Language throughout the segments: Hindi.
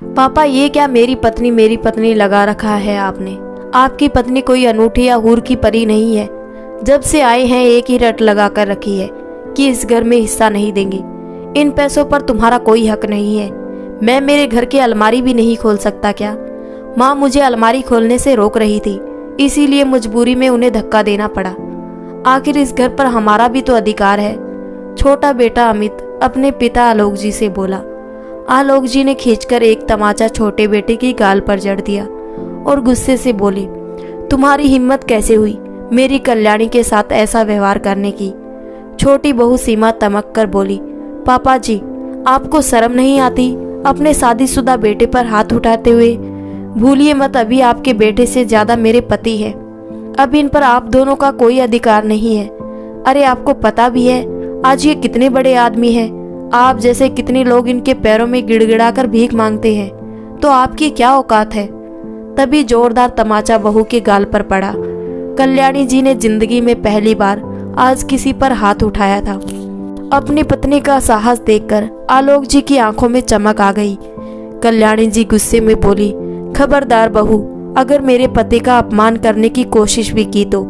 पापा, ये क्या मेरी पत्नी लगा रखा है आपने। आपकी पत्नी कोई अनूठी या हूर की परी नहीं है। जब से आए हैं एक ही रट लगा कर रखी है कि इस घर में हिस्सा नहीं देंगे। इन पैसों पर तुम्हारा कोई हक नहीं है। मैं मेरे घर की अलमारी भी नहीं खोल सकता क्या? माँ मुझे अलमारी खोलने से रोक रही थी, इसीलिए मजबूरी में उन्हें धक्का देना पड़ा। आखिर इस घर पर हमारा भी तो अधिकार है। छोटा बेटा अमित अपने पिता आलोक जी से बोला। आलोक जी ने खींचकर एक तमाचा छोटे बेटे की गाल पर जड़ दिया और गुस्से से बोले, तुम्हारी हिम्मत कैसे हुई मेरी कल्याणी के साथ ऐसा व्यवहार करने की? छोटी बहू सीमा तमक कर बोली, पापा जी, आपको शर्म नहीं आती अपने शादीशुदा बेटे पर हाथ उठाते हुए? भूलिए मत, अभी आपके बेटे से ज्यादा मेरे पति है। अब इन पर आप दोनों का कोई अधिकार नहीं है। अरे आपको पता भी है आज ये कितने बड़े आदमी हैं। आप जैसे कितने लोग इनके पैरों में गिड़गिड़ा कर भीख मांगते हैं, तो आपकी क्या औकात है? तभी जोरदार तमाचा बहू के गाल पर पड़ा। कल्याणी जी ने जिंदगी में पहली बार आज किसी पर हाथ उठाया था। अपनी पत्नी का साहस देखकर आलोक जी की आंखों में चमक आ गई। कल्याणी जी गुस्से में बोली, खबरदार बहू, अगर मेरे पति का अपमान करने की कोशिश भी की तो,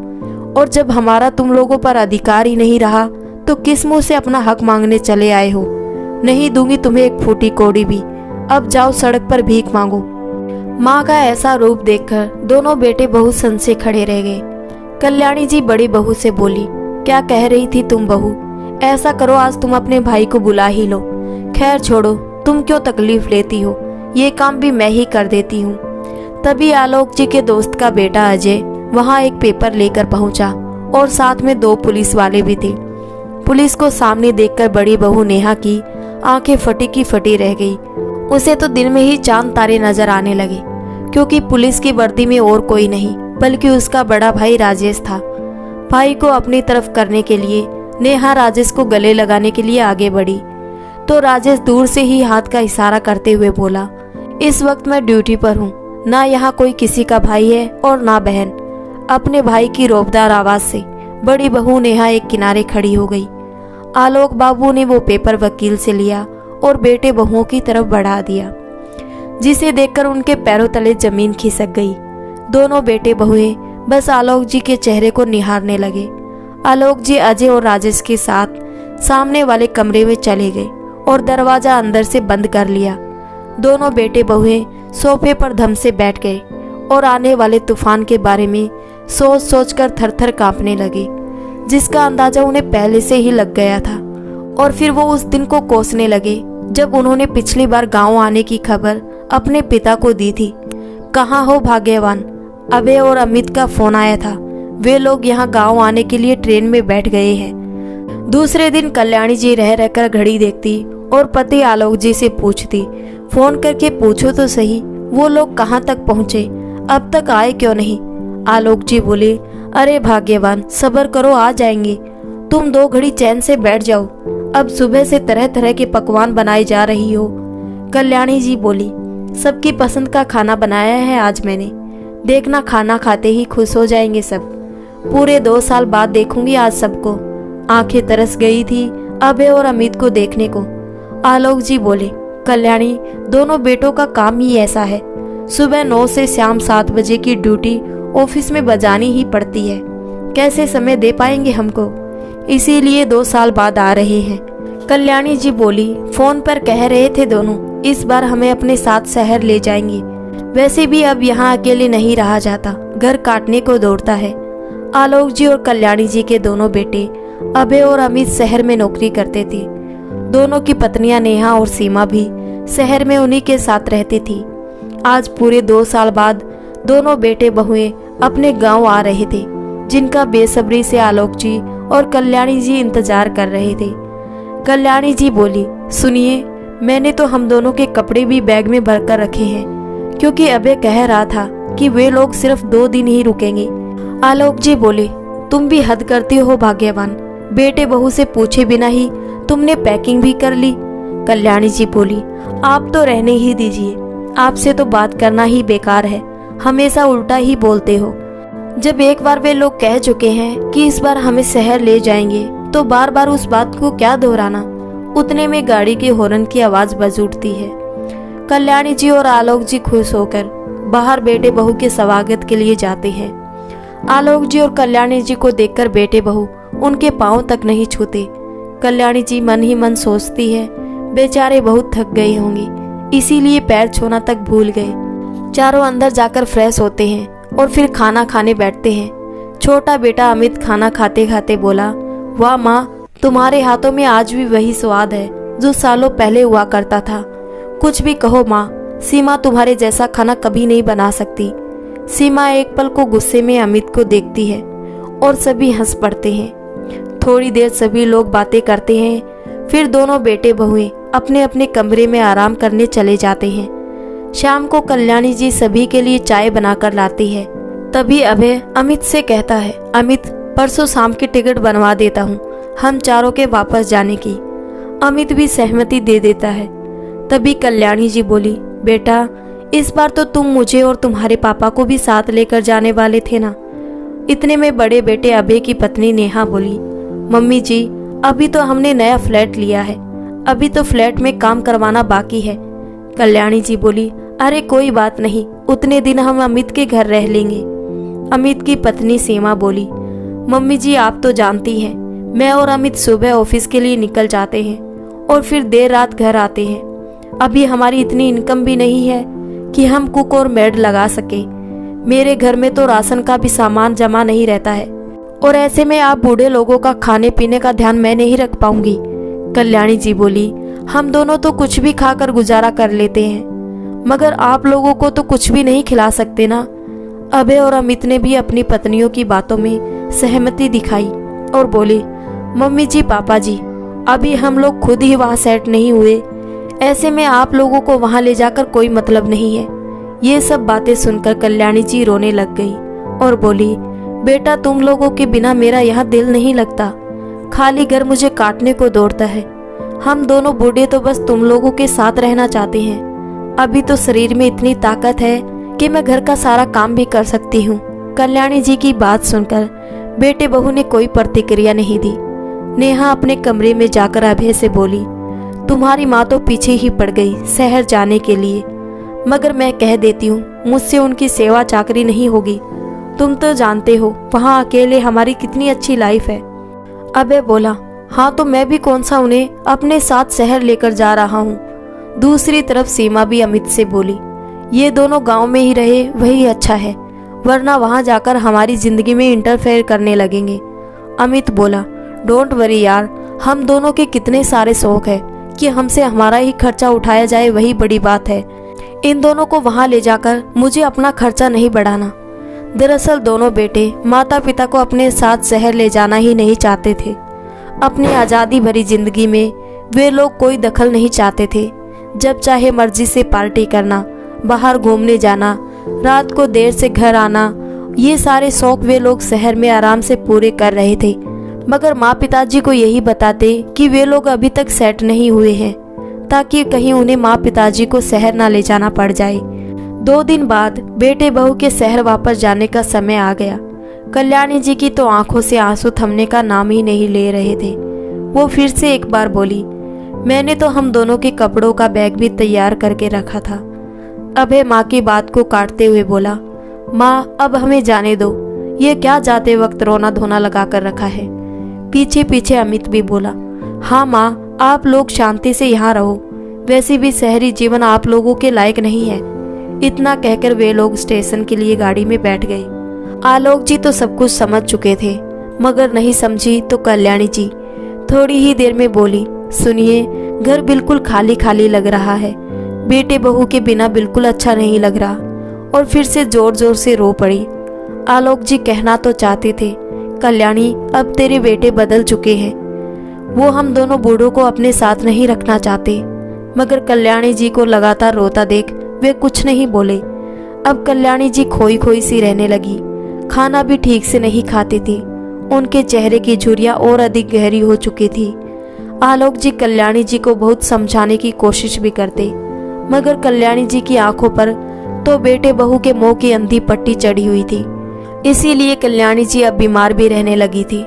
और जब हमारा तुम लोगों पर अधिकार ही नहीं रहा तो किस मुंह से अपना हक मांगने चले आए हो? नहीं दूंगी तुम्हें एक फूटी कौड़ी भी। अब जाओ सड़क पर भीख मांगो। माँ का ऐसा रूप देखकर दोनों बेटे बहू सन से खड़े रह गए। कल्याणी जी बड़ी बहू से बोली, क्या कह रही थी तुम बहू? ऐसा करो, आज तुम अपने भाई को बुला ही लो। खैर छोड़ो, तुम क्यों तकलीफ लेती हो, ये काम भी मैं ही कर देती हूँ। तभी आलोक जी के दोस्त का बेटा अजय वहाँ एक पेपर लेकर पहुंचा और साथ में 2 पुलिस वाले भी थे। पुलिस को सामने देखकर बड़ी बहू नेहा की आंखें फटी की फटी रह गई। उसे तो दिन में ही चांद तारे नजर आने लगे, क्योंकि पुलिस की वर्दी में और कोई नहीं बल्कि उसका बड़ा भाई राजेश था। भाई को अपनी तरफ करने के लिए नेहा राजेश को गले लगाने के लिए आगे बढ़ी, तो राजेश दूर से ही हाथ का इशारा करते हुए बोला, इस वक्त मैं ड्यूटी पर हूँ, ना यहाँ कोई किसी का भाई है और ना बहन। अपने भाई की रौबदार आवाज से बड़ी बहू नेहा एक किनारे खड़ी हो गई। आलोक बाबू ने वो पेपर वकील से लिया और बेटे बहुओं की तरफ बढ़ा दिया, जिसे देखकर उनके पैरों तले जमीन खिसक गई। दोनों बेटे बहुएं बस आलोक जी के चेहरे को निहारने लगे। आलोक जी अजय और राजेश के साथ सामने वाले कमरे में चले गए और दरवाजा अंदर से बंद कर लिया। दोनों बेटे बहुएं सोफे पर धम से बैठ गए और आने वाले तूफान के बारे में सोच सोच कर थर थर कांपने लगे, जिसका अंदाजा उन्हें पहले से ही लग गया था। और फिर वो उस दिन को कोसने लगे जब उन्होंने पिछली बार गांव आने की खबर अपने पिता को दी थी। कहाँ हो भाग्यवान, अभय और अमित का फोन आया था। वे लोग यहाँ गांव आने के लिए ट्रेन में बैठ गए हैं। दूसरे दिन कल्याणी जी रह रहकर घड़ी देखती और पति आलोक जी से पूछती, फोन करके पूछो तो सही वो लोग कहाँ तक पहुँचे, अब तक आए क्यों नहीं? आलोक जी बोले, अरे भाग्यवान, सब्र करो, आ जाएंगे। तुम 2 घड़ी चैन से बैठ जाओ, अब सुबह से तरह तरह के पकवान बनाई जा रही हो। कल्याणी जी बोली, सबकी पसंद का खाना बनाया है आज मैंने, देखना खाना खाते ही खुश हो जाएंगे सब। पूरे 2 साल बाद देखूंगी आज सबको। आंखें तरस गई थी अभय और अमित को देखने को। आलोक जी बोले, कल्याणी, दोनों बेटों का काम ही ऐसा है, सुबह 9 से शाम 7 बजे की ड्यूटी ऑफिस में बजानी ही पड़ती है। कैसे समय दे पाएंगे हमको, इसीलिए 2 साल बाद आ रहे हैं। कल्याणी जी बोली, फोन पर कह रहे थे दोनों इस बार हमें अपने साथ शहर ले जाएंगे। वैसे भी अब यहाँ अकेले नहीं रहा जाता, घर काटने को दौड़ता है। आलोक जी और कल्याणी जी के दोनों बेटे अभय और अमित शहर में नौकरी करते थे। दोनों की पत्नियां नेहा और सीमा भी शहर में उन्हीं के साथ रहती थी। आज पूरे 2 साल बाद दोनों बेटे बहुएं अपने गांव आ रहे थे, जिनका बेसब्री से आलोक जी और कल्याणी जी इंतजार कर रहे थे। कल्याणी जी बोली, सुनिए, मैंने तो हम दोनों के कपड़े भी बैग में भरकर रखे हैं, क्योंकि अभय कह रहा था कि वे लोग सिर्फ 2 दिन ही रुकेंगे। आलोक जी बोले, तुम भी हद करती हो भाग्यवान, बेटे बहू से पूछे बिना ही तुमने पैकिंग भी कर ली। कल्याणी जी बोली, आप तो रहने ही दीजिए, आपसे तो बात करना ही बेकार है, हमेशा उल्टा ही बोलते हो। जब एक बार वे लोग कह चुके हैं कि इस बार हमें शहर ले जाएंगे, तो बार बार उस बात को क्या दोहराना। उतने में गाड़ी के हॉर्न की आवाज बज उठती है। कल्याणी जी और आलोक जी खुश होकर बाहर बेटे बहू के स्वागत के लिए जाते हैं। आलोक जी और कल्याणी जी को देखकर बेटे बहू उनके पांव तक नहीं छूते। कल्याणी जी मन ही मन सोचती है, बेचारे बहुत थक गए होंगे, इसीलिए पैर छूना तक भूल गए। चारों अंदर जाकर फ्रेश होते हैं और फिर खाना खाने बैठते हैं। छोटा बेटा अमित खाना खाते खाते बोला, वाह माँ, तुम्हारे हाथों में आज भी वही स्वाद है जो सालों पहले हुआ करता था। कुछ भी कहो माँ, सीमा तुम्हारे जैसा खाना कभी नहीं बना सकती। सीमा एक पल को गुस्से में अमित को देखती है और सभी हंस पड़ते हैं। थोड़ी देर सभी लोग बातें करते हैं, फिर दोनों बेटे बहुएं अपने अपने कमरे में आराम करने चले जाते हैं। शाम को कल्याणी जी सभी के लिए चाय बनाकर लाती है। तभी अभय अमित से कहता है, अमित, परसों शाम की टिकट बनवा देता हूँ हम चारों के वापस जाने की। अमित भी सहमति दे देता है। तभी कल्याणी जी बोली, बेटा, इस बार तो तुम मुझे और तुम्हारे पापा को भी साथ लेकर जाने वाले थे ना। इतने में बड़े बेटे अभय की पत्नी नेहा बोली, मम्मी जी, अभी तो हमने नया फ्लैट लिया है, अभी तो फ्लैट में काम करवाना बाकी है। कल्याणी जी बोली, अरे कोई बात नहीं, उतने दिन हम अमित के घर रह लेंगे। अमित की पत्नी सीमा बोली, मम्मी जी, आप तो जानती हैं, मैं और अमित सुबह ऑफिस के लिए निकल जाते हैं और फिर देर रात घर आते हैं। अभी हमारी इतनी इनकम भी नहीं है कि हम कुक और मेड लगा सके। मेरे घर में तो राशन का भी सामान जमा नहीं रहता है और ऐसे में आप बूढ़े लोगों का खाने पीने का ध्यान मैं नहीं रख पाऊंगी। कल्याणी जी बोली, हम दोनों तो कुछ भी खाकर गुजारा कर लेते हैं, मगर आप लोगों को तो कुछ भी नहीं खिला सकते ना। अभय और अमित ने भी अपनी पत्नियों की बातों में सहमति दिखाई और बोले, मम्मी जी, पापा जी, अभी हम लोग खुद ही वहाँ सेट नहीं हुए, ऐसे में आप लोगों को वहाँ ले जाकर कोई मतलब नहीं है। ये सब बातें सुनकर कल्याणी जी रोने लग गई और बोली, बेटा, तुम लोगों के बिना मेरा यहाँ दिल नहीं लगता, खाली घर मुझे काटने को दौड़ता है। हम दोनों बूढ़े तो बस तुम लोगों के साथ रहना चाहते हैं। अभी तो शरीर में इतनी ताकत है कि मैं घर का सारा काम भी कर सकती हूँ। कल्याणी जी की बात सुनकर बेटे बहू ने कोई प्रतिक्रिया नहीं दी। नेहा अपने कमरे में जाकर अभय से बोली, तुम्हारी माँ तो पीछे ही पड़ गई शहर जाने के लिए, मगर मैं कह देती हूँ, मुझसे उनकी सेवा चाकरी नहीं होगी। तुम तो जानते हो वहाँ अकेले हमारी कितनी अच्छी लाइफ है। अबे बोला, हाँ तो मैं भी कौन सा उन्हें अपने साथ शहर लेकर जा रहा हूँ। दूसरी तरफ सीमा भी अमित से बोली, ये दोनों गांव में ही रहे वही अच्छा है, वरना वहाँ जाकर हमारी जिंदगी में इंटरफेयर करने लगेंगे। अमित बोला, डोंट वरी यार, हम दोनों के कितने सारे शौक है कि हमसे हमारा ही खर्चा उठाया जाए, वही बड़ी बात है। इन दोनों को वहाँ ले जाकर मुझे अपना खर्चा नहीं बढ़ाना। दरअसल दोनों बेटे माता पिता को अपने साथ शहर ले जाना ही नहीं चाहते थे। अपनी आज़ादी भरी जिंदगी में वे लोग कोई दखल नहीं चाहते थे। जब चाहे मर्जी से पार्टी करना, बाहर घूमने जाना, रात को देर से घर आना, ये सारे शौक वे लोग शहर में आराम से पूरे कर रहे थे। मगर माँ पिताजी को यही बताते कि वे लोग अभी तक सेट नहीं हुए हैं, ताकि कहीं उन्हें माँ पिताजी को शहर ना ले जाना पड़ जाए। 2 दिन बाद बेटे बहू के शहर वापस जाने का समय आ गया। कल्याणी जी की तो आंखों से आंसू थमने का नाम ही नहीं ले रहे थे। वो फिर से एक बार बोली, मैंने तो हम दोनों के कपड़ों का बैग भी तैयार करके रखा था। अभय माँ की बात को काटते हुए बोला, माँ अब हमें जाने दो, ये क्या जाते वक्त रोना धोना लगा कर रखा है। पीछे पीछे अमित भी बोला, हाँ माँ, आप लोग शांति से यहाँ रहो, वैसे भी शहरी जीवन आप लोगों के लायक नहीं है। इतना कहकर वे लोग स्टेशन के लिए गाड़ी में बैठ गए। आलोक जी तो सब कुछ समझ चुके थे, मगर नहीं समझी तो कल्याणी जी थोड़ी ही देर में बोली, सुनिए, घर बिल्कुल खाली खाली लग रहा है, बेटे बहू के बिना बिल्कुल अच्छा नहीं लग रहा। और फिर से जोर जोर से रो पड़ी। आलोक जी कहना तो चाहते थे, कल्याणी अब तेरे बेटे बदल चुके हैं, वो हम दोनों बूढ़ों को अपने साथ नहीं रखना चाहते। मगर कल्याणी जी को लगातार रोता देख वे कुछ नहीं बोले। अब कल्याणी जी खोई खोई सी रहने लगी, खाना भी ठीक से नहीं खाती थी। उनके चेहरे की झुर्रियां और अधिक गहरी हो चुकी थी। आलोक जी कल्याणी जी को बहुत समझाने की कोशिश भी करते, मगर कल्याणी जी की आंखों पर तो बेटे बहू के मुंह की अंधी पट्टी चढ़ी हुई थी। इसीलिए कल्याणी जी अब बीमार भी रहने लगी थी।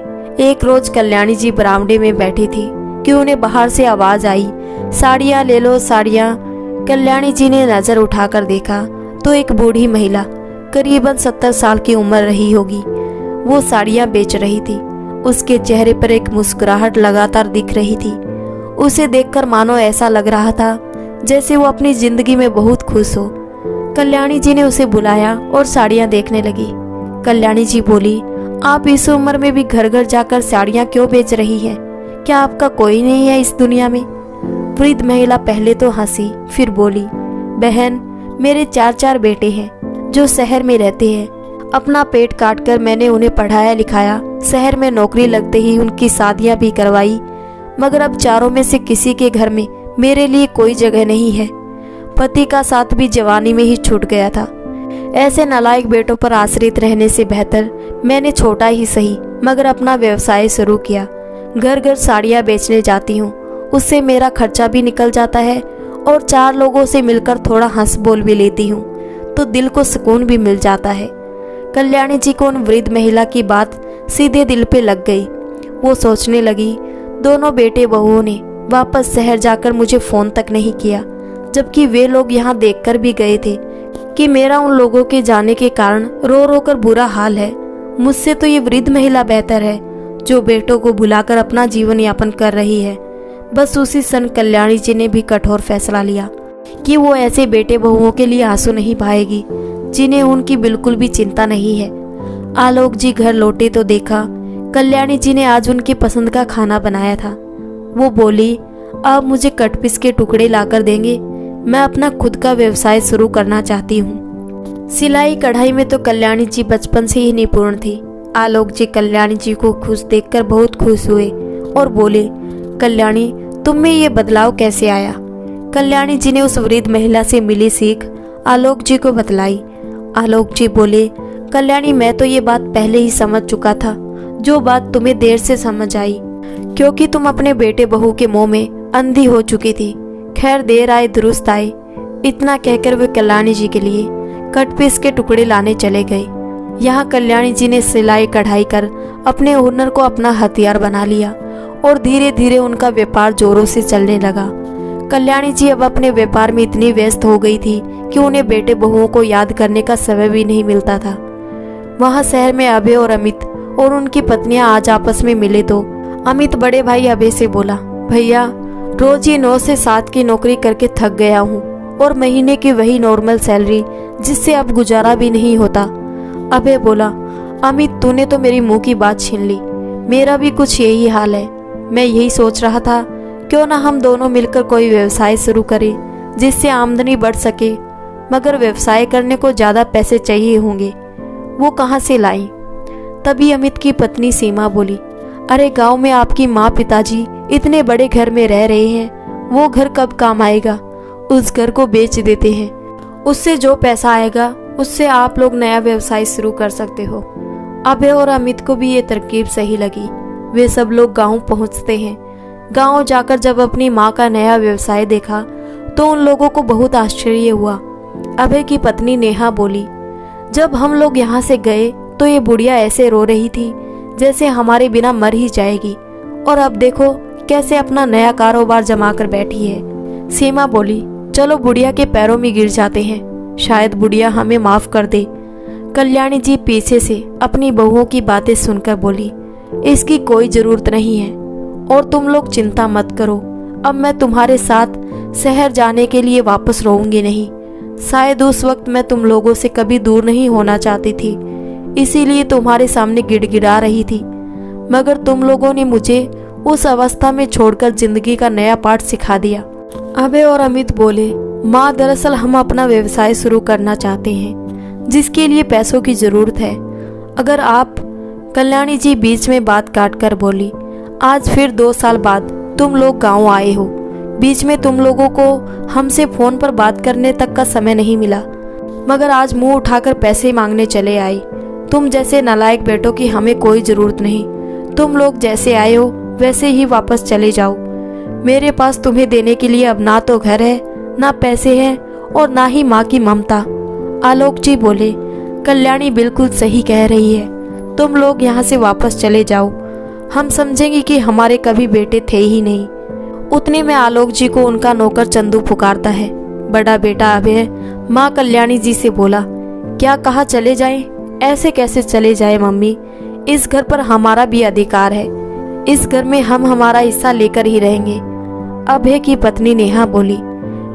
एक रोज कल्याणी जी बरामदे में बैठी थी कि उन्हें बाहर से आवाज आई, साड़ियाँ ले लो साड़ियाँ। कल्याणी जी ने नजर उठाकर देखा तो एक बूढ़ी महिला करीबन 70 साल की उम्र रही होगी, वो साड़ियाँ बेच रही थी। उसके चेहरे पर एक मुस्कुराहट लगातार दिख रही थी। उसे देखकर मानो ऐसा लग रहा था जैसे वो अपनी जिंदगी में बहुत खुश हो। कल्याणी जी ने उसे बुलाया और साड़ियाँ देखने लगी। कल्याणी जी बोली, आप इस उम्र में भी घर घर जाकर साड़ियाँ क्यों बेच रही हैं? क्या आपका कोई नहीं है इस दुनिया में? वृद्ध महिला पहले तो हंसी, फिर बोली, बहन, मेरे 4 बेटे हैं जो शहर में रहते हैं। अपना पेट काट कर मैंने उन्हें पढ़ाया लिखाया, शहर में नौकरी लगते ही उनकी शादियां भी करवाई, मगर अब चारों में से किसी के घर में मेरे लिए कोई जगह नहीं है। पति का साथ भी जवानी में ही छूट गया था। ऐसे नालायक बेटों पर आश्रित रहने से बेहतर मैंने छोटा ही सही मगर अपना व्यवसाय शुरू किया। घर घर साड़ियाँ बेचने जाती हूँ, उससे मेरा खर्चा भी निकल जाता है और 4 लोगों से मिलकर थोड़ा हंस बोल भी लेती हूँ तो दिल को सुकून भी मिल जाता है। कल्याणी जी को उन वृद्ध महिला की बात सीधे दिल पे लग गई। वो सोचने लगी, दोनों बेटे बहुओं ने वापस शहर जाकर मुझे फ़ोन तक नहीं किया, जबकि वे लोग यहाँ देखकर भी गए थे कि मेरा उन लोगों के जाने के कारण रो रो कर बुरा हाल है। मुझसे तो ये वृद्ध महिला बेहतर है जो बेटों को बुलाकर अपना जीवन यापन कर रही है। बस उसी क्षण कल्याणी जी ने भी कठोर फैसला लिया कि वो ऐसे बेटे बहुओं के लिए आंसू नहीं बहाएगी जिन्हें उनकी बिल्कुल भी चिंता नहीं है। आलोक जी घर लौटे तो देखा कल्याणी जी ने आज उनकी पसंद का खाना बनाया था। वो बोली, आप मुझे कटपीस के टुकड़े लाकर देंगे? मैं अपना खुद का व्यवसाय शुरू करना चाहती हूँ। सिलाई कढ़ाई में तो कल्याणी जी बचपन से ही निपुण थी। आलोक जी कल्याणी जी को खुश देखकर बहुत खुश हुए और बोले, कल्याणी, तुम में ये बदलाव कैसे आया? कल्याणी जी ने उस वृद्ध महिला से मिली सीख आलोक जी को बतलाई। आलोक जी बोले, कल्याणी, मैं तो ये बात पहले ही समझ चुका था, जो बात तुम्हें देर से समझ आई क्योंकि तुम अपने बेटे बहू के मोह में अंधी हो चुकी थी। खैर, देर आए दुरुस्त आए। इतना कहकर वे कल्याणी जी के लिए कटपीस के टुकड़े लाने चले गए। यहाँ कल्याणी जी ने सिलाई कढ़ाई कर अपने हुनर को अपना हथियार बना लिया और धीरे धीरे उनका व्यापार जोरों से चलने लगा। कल्याणी जी अब अपने व्यापार में इतनी व्यस्त हो गई थी कि उन्हें बेटे बहुओं को याद करने का समय भी नहीं मिलता था। वहाँ शहर में अभय और अमित और उनकी पत्नियां आज आपस में मिले तो अमित बड़े भाई अभय से बोला, भैया, रोज ही 9 से 7 की नौकरी करके थक गया हूँ और महीने की वही नॉर्मल सैलरी जिससे अब गुजारा भी नहीं होता। अभय बोला, अमित, तूने तो मेरी मुंह की बात छीन ली। मेरा भी कुछ यही हाल है। मैं यही सोच रहा था, क्यों ना हम दोनों मिलकर कोई व्यवसाय शुरू करें जिससे आमदनी बढ़ सके, मगर व्यवसाय करने को ज़्यादा पैसे चाहिए होंगे, वो कहाँ से लाई? तभी अमित की पत्नी सीमा बोली, अरे गांव में आपकी माँ पिताजी इतने बड़े घर में रह रहे हैं, वो घर कब काम आएगा? उस घर को बेच देते हैं, उससे जो पैसा आएगा उससे आप लोग नया व्यवसाय शुरू कर सकते हो। अभय और अमित को भी ये तरकीब सही लगी। वे सब लोग गांव पहुंचते हैं। गांव जाकर जब अपनी माँ का नया व्यवसाय देखा तो उन लोगों को बहुत आश्चर्य हुआ। अभय की पत्नी नेहा बोली, जब हम लोग यहाँ से गए तो ये बुढ़िया ऐसे रो रही थी जैसे हमारे बिना मर ही जाएगी, और अब देखो कैसे अपना नया कारोबार जमा कर बैठी है। सीमा बोली, चलो बुढ़िया के पैरों में गिर जाते हैं, शायद बुढ़िया हमें माफ कर दे। कल्याणी जी पीछे से अपनी बहुओं की बातें सुनकर बोली, इसकी कोई जरूरत नहीं है और तुम लोग चिंता मत करो, अब मैं तुम्हारे साथ शहर जाने के लिए वापस रहूंगी नहीं। शायद उस वक्त मैं तुम लोगों से कभी दूर नहीं होना चाहती थी, इसीलिए तुम्हारे सामने गिड़गिड़ा रही थी, मगर तुम लोगों ने मुझे उस अवस्था में छोड़कर जिंदगी का नया पाठ सिखा दिया। अभय और अमित बोले, माँ, दरअसल हम अपना व्यवसाय शुरू करना चाहते हैं जिसके लिए पैसों की जरूरत है। अगर आप, कल्याणी जी बीच में बात काट कर बोली, आज फिर 2 साल बाद तुम लोग गांव आए हो, बीच में तुम लोगों को हमसे फोन पर बात करने तक का समय नहीं मिला, मगर आज मुंह उठाकर पैसे मांगने चले आए। तुम जैसे नालायक बेटों की हमें कोई ज़रूरत नहीं, तुम लोग जैसे आए हो वैसे ही वापस चले जाओ। मेरे पास तुम्हें देने के लिए अब ना तो घर है, ना पैसे हैं और ना ही माँ की ममता। आलोक जी बोले, कल्याणी बिल्कुल सही कह रही है, तुम लोग यहाँ से वापस चले जाओ, हम समझेंगे कि हमारे कभी बेटे थे ही नहीं। उतने में आलोक जी को उनका नौकर चंदू पुकारता है, बड़ा बेटा अभय माँ कल्याणी जी से बोला, क्या कहा चले जाएं? ऐसे कैसे चले जाएं मम्मी? इस घर पर हमारा भी अधिकार है। इस घर में हम हमारा हिस्सा लेकर ही रहेंगे। अभय की पत्नी नेहा बोली,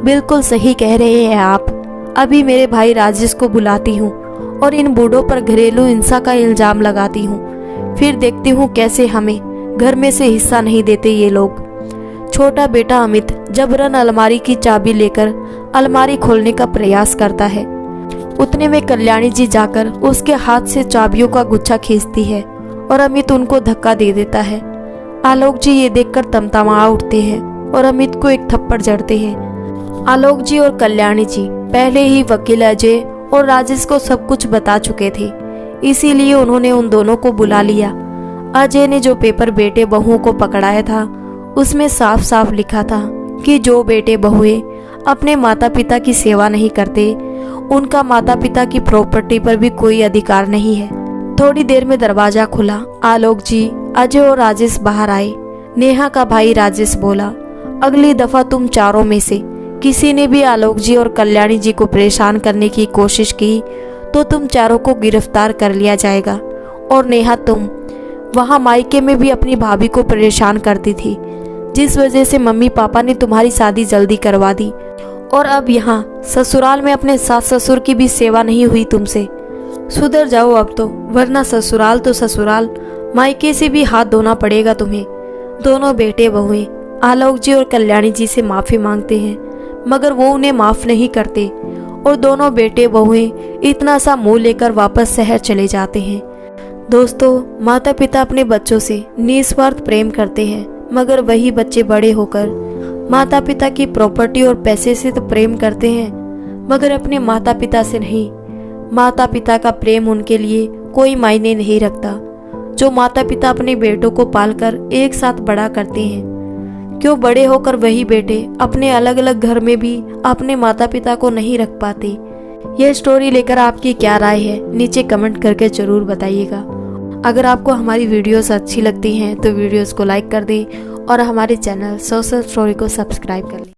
बिल्कुल सही कह रहे हैं आप। अभी मेरे भाई राजेश को बुलाती हूँ और इन बूढ़ों पर घरेलू हिंसा का इल्जाम लगाती हूँ। फिर देखती हूँ कैसे हमें घर में से हिस्सा नहीं देते ये लोग। छोटा बेटा अमित जबरन अलमारी की चाबी लेकर अलमारी खोलने का प्रयास करता है। उतने में कल्याणी जी जाकर उसके हाथ से चाबियों का गुच्छा खींचती है और अमित उनको धक्का दे देता है। आलोक जी ये देखकर तमतमा उठते हैं और अमित को एक थप्पड़ जड़ते हैं। आलोक जी और कल्याणी जी पहले ही वकील अजय और राजेश को सब कुछ बता चुके थे, इसीलिए उन्होंने उन दोनों को बुला लिया। अजय ने जो पेपर बेटे बहुओं को पकड़ाया था उसमें साफ साफ लिखा था कि जो बेटे बहुएं अपने माता पिता की सेवा नहीं करते उनका माता पिता की प्रॉपर्टी पर भी कोई अधिकार नहीं है। थोड़ी देर में दरवाजा खुला। आलोक जी, अजय और राजेश बाहर आए। नेहा का भाई राजेश बोला, अगली दफा तुम चारों में से किसी ने भी आलोक जी और कल्याणी जी को परेशान करने की कोशिश की तो तुम चारों को गिरफ्तार कर लिया जाएगा। और नेहा, तुम वहाँ मायके में भी अपनी भाभी को परेशान करती थी, जिस वजह से मम्मी पापा ने तुम्हारी शादी जल्दी करवा दी। और अब यहाँ ससुराल में अपने सास ससुर की भी सेवा नहीं हुई तुमसे। सुधर जाओ अब तो, वरना ससुराल तो ससुराल, मायके से भी हाथ धोना पड़ेगा तुम्हें। दोनों बेटे बहुएं आलोक जी और कल्याणी जी से माफी मांगते हैं, मगर वो उन्हें माफ नहीं करते और दोनों बेटे बहुएं इतना सा मुंह लेकर वापस शहर चले जाते हैं। दोस्तों, माता पिता अपने बच्चों से निस्वार्थ प्रेम करते हैं, मगर वही बच्चे बड़े होकर माता पिता की प्रॉपर्टी और पैसे से तो प्रेम करते हैं, मगर अपने माता पिता से नहीं। माता पिता का प्रेम उनके लिए कोई मायने नहीं रखता। जो माता पिता अपने बेटों को पालकर एक साथ बड़ा करते हैं, क्यों बड़े होकर वही बेटे अपने अलग अलग घर में भी अपने माता पिता को नहीं रख पाते? यह स्टोरी लेकर आपकी क्या राय है, नीचे कमेंट करके जरूर बताइएगा। अगर आपको हमारी वीडियोस अच्छी लगती हैं तो वीडियोस को लाइक कर दें और हमारे चैनल सोशल स्टोरी को सब्सक्राइब कर लें।